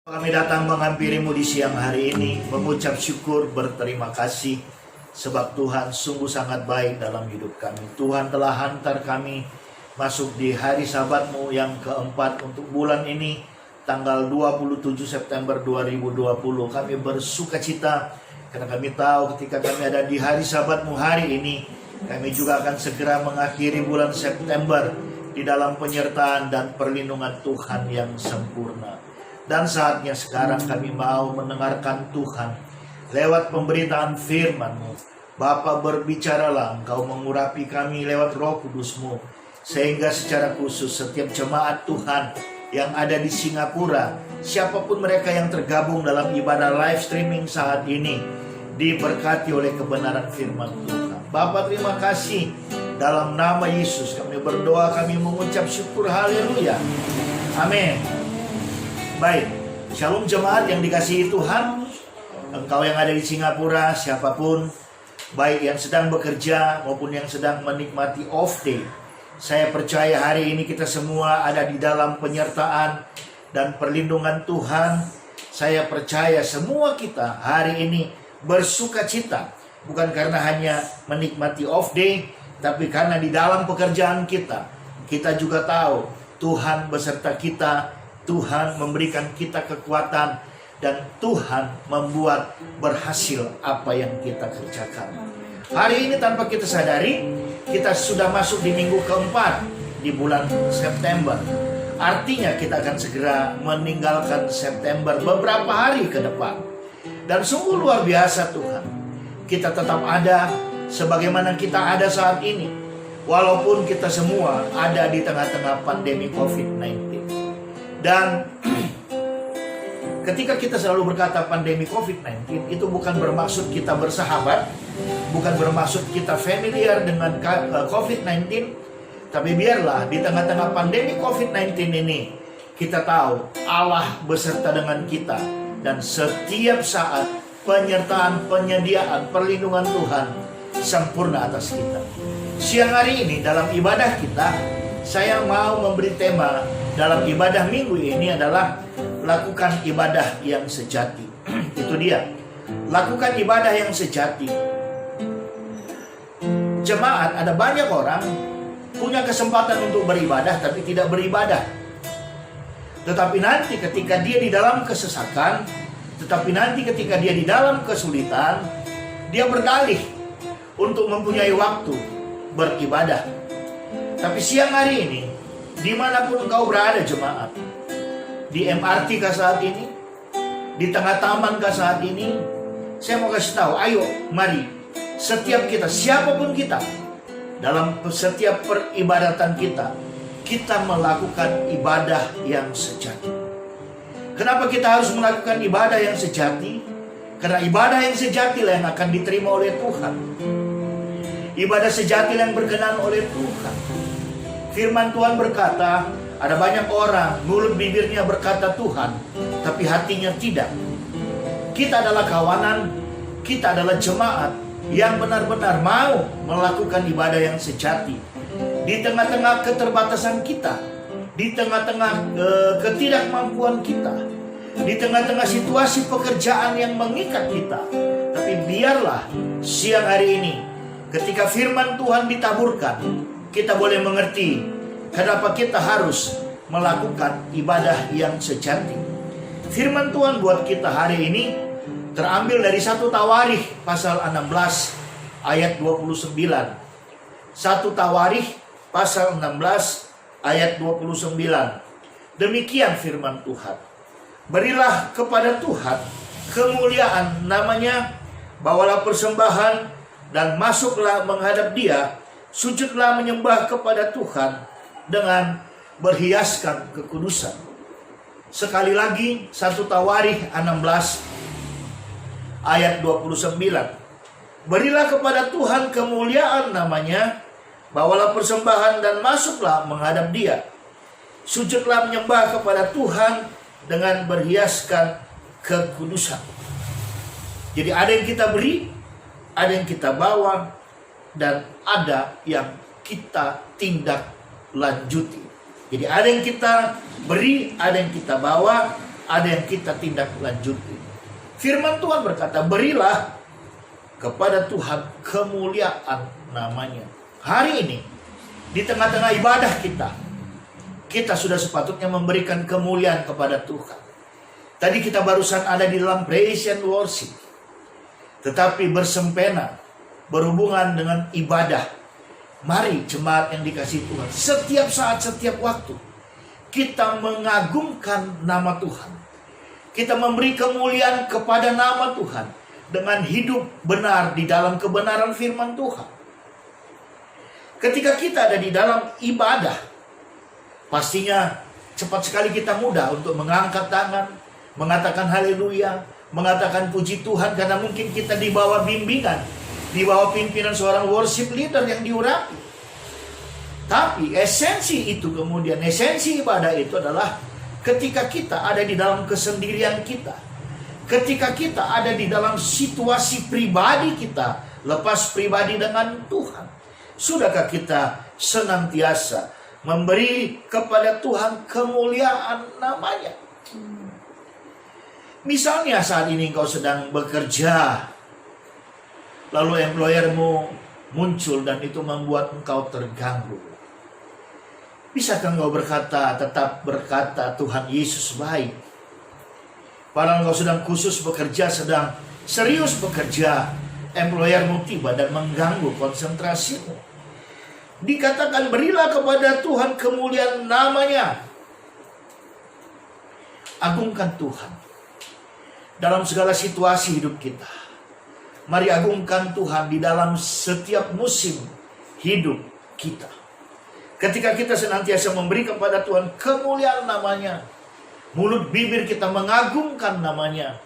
Kami datang menghampirimu di siang hari ini, mengucap syukur, berterima kasih, sebab Tuhan sungguh sangat baik dalam hidup kami. Tuhan telah hantar kami masuk di hari Sabat-Mu yang keempat untuk bulan ini, tanggal 27 September 2020. Kami bersuka cita, karena kami tahu ketika kami ada di hari Sabat-Mu hari ini, kami juga akan segera mengakhiri bulan September di dalam penyertaan dan perlindungan Tuhan yang sempurna. Dan saatnya sekarang kami mau mendengarkan Tuhan lewat pemberitaan firman-Mu. Bapa, berbicaralah, Engkau mengurapi kami lewat Roh Kudus-Mu, sehingga secara khusus setiap jemaat Tuhan yang ada di Singapura, siapapun mereka yang tergabung dalam ibadah live streaming saat ini, diberkati oleh kebenaran firman Tuhan. Bapa, terima kasih. Dalam nama Yesus kami berdoa, kami mengucap syukur, haleluya, amin. Baik, shalom jemaat yang dikasihi Tuhan. Engkau yang ada di Singapura, siapapun, baik yang sedang bekerja maupun yang sedang menikmati off day, saya percaya hari ini kita semua ada di dalam penyertaan dan perlindungan Tuhan. Saya percaya semua kita hari ini bersuka cita, bukan karena hanya menikmati off day, tapi karena di dalam pekerjaan kita, kita juga tahu Tuhan beserta kita. Tuhan memberikan kita kekuatan, dan Tuhan membuat berhasil apa yang kita kerjakan. Hari ini tanpa kita sadari, kita sudah masuk di minggu keempat di bulan September. Artinya kita akan segera meninggalkan September beberapa hari ke depan. Dan sungguh luar biasa Tuhan, kita tetap ada sebagaimana kita ada saat ini, walaupun kita semua ada di tengah-tengah pandemi COVID-19. Dan ketika kita selalu berkata pandemi COVID-19, itu bukan bermaksud kita bersahabat, bukan bermaksud kita familiar dengan COVID-19, tapi biarlah di tengah-tengah pandemi COVID-19 ini, kita tahu Allah beserta dengan kita, dan setiap saat penyertaan, penyediaan, perlindungan Tuhan sempurna atas kita. Siang hari ini dalam ibadah kita, saya mau memberi tema dalam ibadah minggu ini adalah lakukan ibadah yang sejati. Itu dia, lakukan ibadah yang sejati. Jemaat, ada banyak orang punya kesempatan untuk beribadah tapi tidak beribadah. Tetapi nanti ketika dia di dalam kesesakan, tetapi nanti ketika dia di dalam kesulitan, dia berdalih untuk mempunyai waktu beribadah. Tapi siang hari ini, dimanapun engkau berada jemaat, di MRT kah saat ini, di tengah taman kah saat ini, saya mau kasih tahu, ayo mari setiap kita, siapapun kita, dalam setiap peribadatan kita, kita melakukan ibadah yang sejati. Kenapa kita harus melakukan ibadah yang sejati? Karena ibadah yang sejati lah yang akan diterima oleh Tuhan. Ibadah sejati yang berkenan oleh Tuhan. Firman Tuhan berkata, ada banyak orang mulut bibirnya berkata Tuhan, tapi hatinya tidak. Kita adalah kawanan, kita adalah jemaat yang benar-benar mau melakukan ibadah yang sejati. Di tengah-tengah keterbatasan kita, di tengah-tengah ketidakmampuan kita, di tengah-tengah situasi pekerjaan yang mengikat kita. Tapi biarlah siang hari ini, ketika firman Tuhan ditaburkan, kita boleh mengerti kenapa kita harus melakukan ibadah yang sejati. Firman Tuhan buat kita hari ini terambil dari 1 Tawarikh pasal 16 ayat 29. 1 Tawarikh pasal 16 ayat 29. Demikian firman Tuhan. Berilah kepada Tuhan kemuliaan namanya, bawalah persembahan dan masuklah menghadap Dia. Sujudlah menyembah kepada Tuhan dengan berhiaskan kekudusan. Sekali lagi 1 Tawarikh 16 ayat 29. Berilah kepada Tuhan kemuliaan namanya, bawalah persembahan dan masuklah menghadap Dia. Sujudlah menyembah kepada Tuhan dengan berhiaskan kekudusan. Jadi ada yang kita beri, ada yang kita bawa, dan ada yang kita tindak lanjuti. Jadi ada yang kita beri, ada yang kita bawa, ada yang kita tindak lanjuti. Firman Tuhan berkata, berilah kepada Tuhan kemuliaan namanya. Hari ini, di tengah-tengah ibadah kita sudah sepatutnya memberikan kemuliaan kepada Tuhan. Tadi kita barusan ada di dalam praise and worship. Tetapi bersempena, berhubungan dengan ibadah. Mari jemaat yang dikasihi Tuhan, setiap saat, setiap waktu, kita mengagungkan nama Tuhan. Kita memberi kemuliaan kepada nama Tuhan dengan hidup benar di dalam kebenaran firman Tuhan. Ketika kita ada di dalam ibadah, pastinya cepat sekali kita mudah untuk mengangkat tangan, mengatakan haleluya, mengatakan puji Tuhan, karena mungkin kita di bawah bimbingan, di bawah pimpinan seorang worship leader yang diurapi. Tapi esensi itu kemudian, esensi ibadah itu adalah ketika kita ada di dalam kesendirian kita, ketika kita ada di dalam situasi pribadi kita, lepas pribadi dengan Tuhan. Sudahkah kita senantiasa memberi kepada Tuhan kemuliaan namanya? Misalnya saat ini engkau sedang bekerja, lalu employermu muncul dan itu membuat engkau terganggu. Bisakah engkau tetap berkata Tuhan Yesus baik? Padahal engkau sedang khusus bekerja, sedang serius bekerja, employermu tiba dan mengganggu konsentrasimu. Dikatakan berilah kepada Tuhan kemuliaan namanya. Agungkan Tuhan dalam segala situasi hidup kita. Mari agungkan Tuhan di dalam setiap musim hidup kita. Ketika kita senantiasa memberi kepada Tuhan kemuliaan namanya, mulut bibir kita mengagungkan namanya,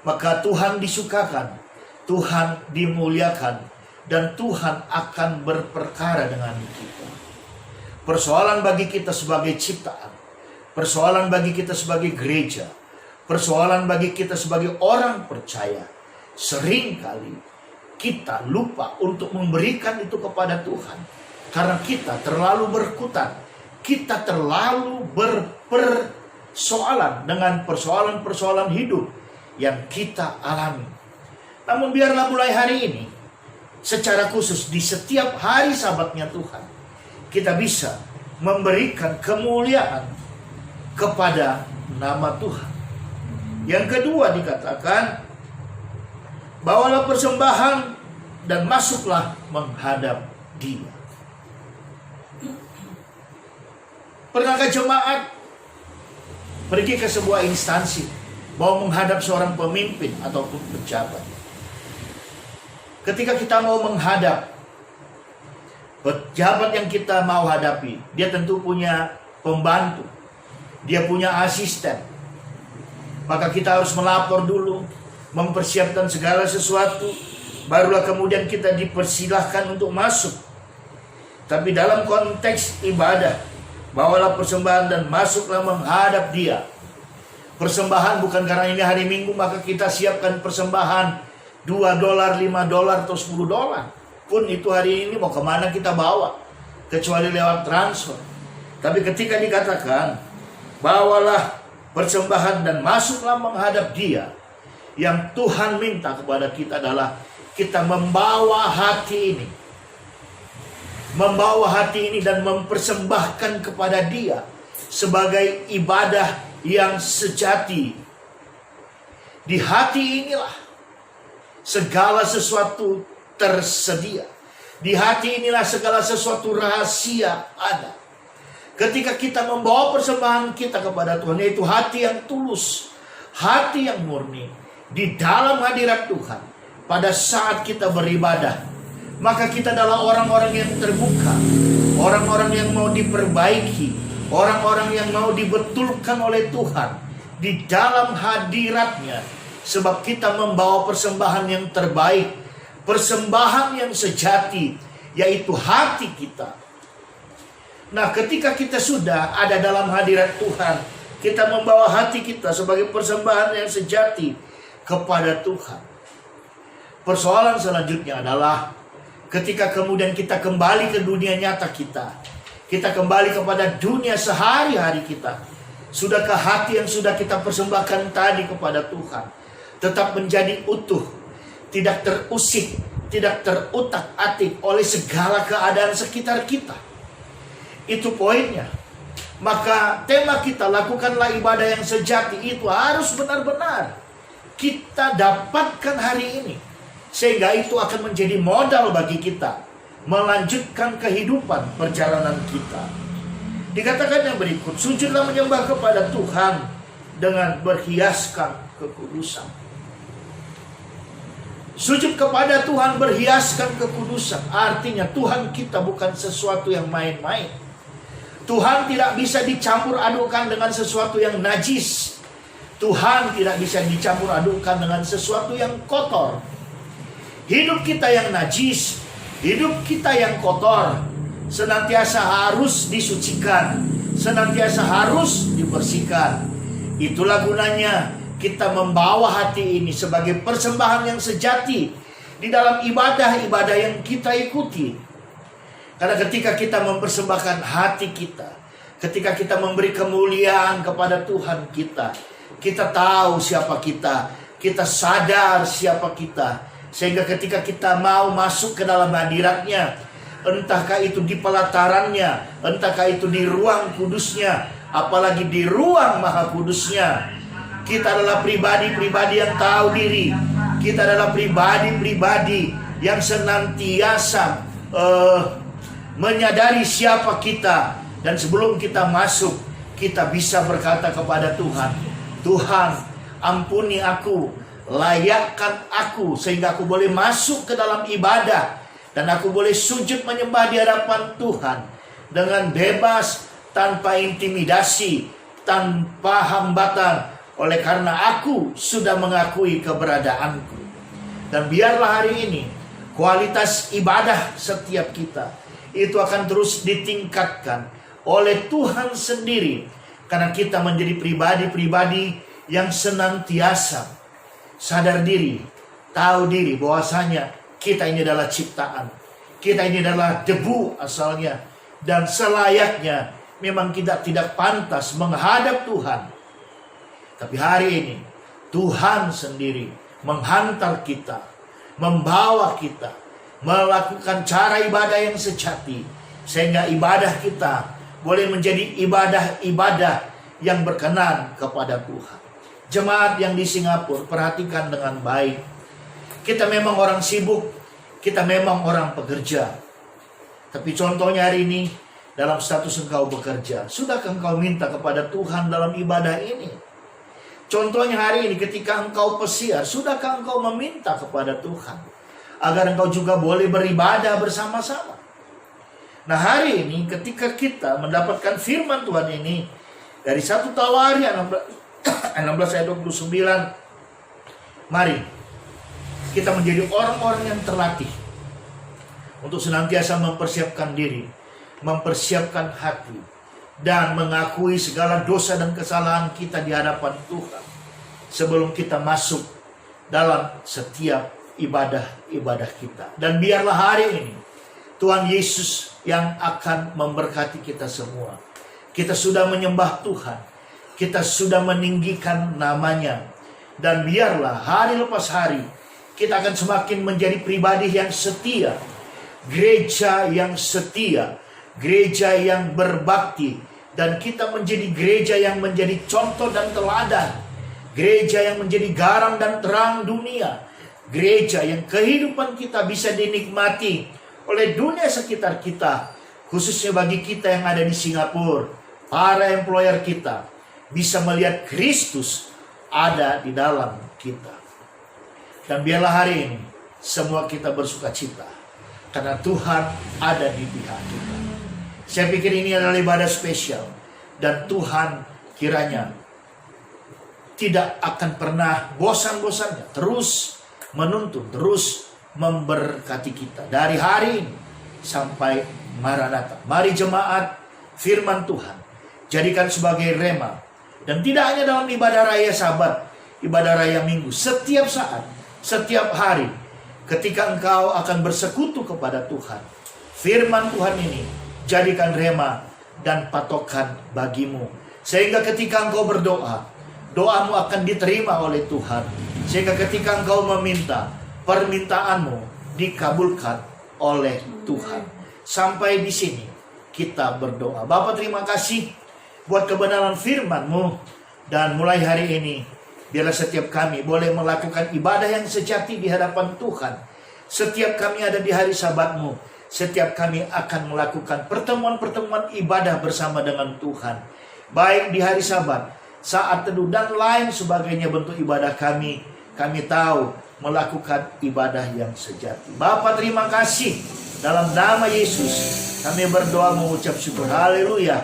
maka Tuhan disukakan, Tuhan dimuliakan, dan Tuhan akan berperkara dengan kita. Persoalan bagi kita sebagai ciptaan, persoalan bagi kita sebagai gereja, persoalan bagi kita sebagai orang percaya, seringkali kita lupa untuk memberikan itu kepada Tuhan. Karena kita terlalu berkutat, kita terlalu berpersoalan dengan persoalan-persoalan hidup yang kita alami. Namun biarlah mulai hari ini, secara khusus di setiap hari Sabatnya Tuhan, kita bisa memberikan kemuliaan kepada nama Tuhan. Yang kedua dikatakan, bawalah persembahan dan masuklah menghadap Dia. Pernahkah jemaat pergi ke sebuah instansi, mau menghadap seorang pemimpin ataupun pejabat? Ketika kita mau menghadap pejabat yang kita mau hadapi, dia tentu punya pembantu, dia punya asisten. Maka kita harus melapor dulu, mempersiapkan segala sesuatu, barulah kemudian kita dipersilahkan untuk masuk. Tapi dalam konteks ibadah, bawalah persembahan dan masuklah menghadap Dia. Persembahan bukan karena ini hari Minggu maka kita siapkan persembahan $2, $5, atau $10. Pun itu hari ini mau kemana kita bawa, kecuali lewat transfer. Tapi ketika dikatakan bawalah persembahan dan masuklah menghadap Dia, yang Tuhan minta kepada kita adalah kita membawa hati ini, dan mempersembahkan kepada Dia sebagai ibadah yang sejati. Di hati inilah segala sesuatu tersedia. Di hati inilah segala sesuatu rahasia ada. Ketika kita membawa persembahan kita kepada Tuhan, yaitu hati yang tulus, hati yang murni, di dalam hadirat Tuhan, pada saat kita beribadah, maka kita adalah orang-orang yang terbuka, orang-orang yang mau diperbaiki, orang-orang yang mau dibetulkan oleh Tuhan di dalam hadiratnya. Sebab kita membawa persembahan yang terbaik, persembahan yang sejati, yaitu hati kita. Nah, ketika kita sudah ada dalam hadirat Tuhan, kita membawa hati kita sebagai persembahan yang sejati kepada Tuhan. Persoalan selanjutnya adalah ketika kemudian kita kembali ke dunia nyata kita kembali kepada dunia sehari-hari kita, Sudahkah hati yang sudah kita persembahkan tadi kepada Tuhan tetap menjadi utuh, tidak terusik, tidak terutak-atik oleh segala keadaan sekitar kita? Itu poinnya. Maka tema kita, lakukanlah ibadah yang sejati, itu harus benar-benar kita dapatkan hari ini. Sehingga itu akan menjadi modal bagi kita melanjutkan kehidupan perjalanan kita. Dikatakan yang berikut, sujudlah menyembah kepada Tuhan dengan berhiaskan kekudusan. Sujud kepada Tuhan berhiaskan kekudusan, artinya Tuhan kita bukan sesuatu yang main-main. Tuhan tidak bisa dicampur adukan dengan sesuatu yang najis. Tuhan tidak bisa dicampur adukan dengan sesuatu yang kotor. Hidup kita yang najis, hidup kita yang kotor, senantiasa harus disucikan, senantiasa harus dibersihkan. Itulah gunanya kita membawa hati ini sebagai persembahan yang sejati di dalam ibadah-ibadah yang kita ikuti. Karena ketika kita mempersembahkan hati kita, ketika kita memberi kemuliaan kepada Tuhan kita tahu siapa kita sadar siapa kita. Sehingga ketika kita mau masuk ke dalam hadiratnya, entahkah itu di pelatarannya, entahkah itu di ruang kudusnya, apalagi di ruang maha kudusnya, kita adalah pribadi-pribadi yang tahu diri. Kita adalah pribadi-pribadi yang senantiasa menyadari siapa kita. Dan sebelum kita masuk, kita bisa berkata kepada Tuhan, Tuhan, ampuni aku, layakkan aku, sehingga aku boleh masuk ke dalam ibadah, dan aku boleh sujud menyembah di hadapan Tuhan dengan bebas, tanpa intimidasi, tanpa hambatan, oleh karena aku sudah mengakui keberadaanku. Dan biarlah hari ini kualitas ibadah setiap kita itu akan terus ditingkatkan oleh Tuhan sendiri, karena kita menjadi pribadi-pribadi yang senantiasa sadar diri, tahu diri bahwasanya kita ini adalah ciptaan, kita ini adalah debu asalnya, dan selayaknya memang kita tidak pantas menghadap Tuhan. Tapi hari ini Tuhan sendiri menghantar kita, membawa kita melakukan cara ibadah yang sejati, sehingga ibadah kita boleh menjadi ibadah-ibadah yang berkenan kepada Tuhan. Jemaat yang di Singapura, perhatikan dengan baik. Kita memang orang sibuk, kita memang orang pekerja. Tapi contohnya hari ini, dalam status engkau bekerja, sudahkah engkau minta kepada Tuhan dalam ibadah ini? Contohnya hari ini ketika engkau pesiar, sudahkah engkau meminta kepada Tuhan agar engkau juga boleh beribadah bersama-sama? Nah, hari ini ketika kita mendapatkan firman Tuhan ini dari 1 Tawari 16 ayat 29, mari kita menjadi orang-orang yang terlatih untuk senantiasa mempersiapkan diri, mempersiapkan hati, dan mengakui segala dosa dan kesalahan kita di hadapan Tuhan sebelum kita masuk dalam setiap ibadah-ibadah kita. Dan biarlah hari ini Tuhan Yesus yang akan memberkati kita semua. Kita sudah menyembah Tuhan, kita sudah meninggikan namanya, dan biarlah hari lepas hari kita akan semakin menjadi pribadi yang setia, gereja yang setia, gereja yang berbakti, dan kita menjadi gereja yang menjadi contoh dan teladan, gereja yang menjadi garam dan terang dunia, gereja yang kehidupan kita bisa dinikmati oleh dunia sekitar kita, khususnya bagi kita yang ada di Singapura. Para employer kita bisa melihat Kristus ada di dalam kita. Dan biarlah hari ini semua kita bersuka cita, karena Tuhan ada di pihak kita. Saya pikir ini adalah ibadah spesial, dan Tuhan kiranya tidak akan pernah bosan-bosannya terus menuntun, terus memberkati kita dari hari ini sampai Maranatha. Mari jemaat, firman Tuhan jadikan sebagai rema, dan tidak hanya dalam ibadah raya Sabat, ibadah raya Minggu, setiap saat, setiap hari, ketika engkau akan bersekutu kepada Tuhan, firman Tuhan ini jadikan rema dan patokan bagimu, Sehingga ketika engkau berdoa, doamu akan diterima oleh Tuhan. Sehingga ketika engkau meminta, permintaanmu dikabulkan oleh Tuhan. Sampai di sini kita berdoa. Bapa, terima kasih buat kebenaran firman-Mu. Dan mulai hari ini, biarlah setiap kami boleh melakukan ibadah yang sejati di hadapan Tuhan. Setiap kami ada di hari Sabat-Mu, setiap kami akan melakukan pertemuan-pertemuan ibadah bersama dengan Tuhan. Baik di hari Sabat, saat teduh, dan lain sebagainya bentuk ibadah kami tahu melakukan ibadah yang sejati. Bapa, terima kasih. Dalam nama Yesus kami berdoa mengucap syukur. Haleluya.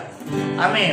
Amin.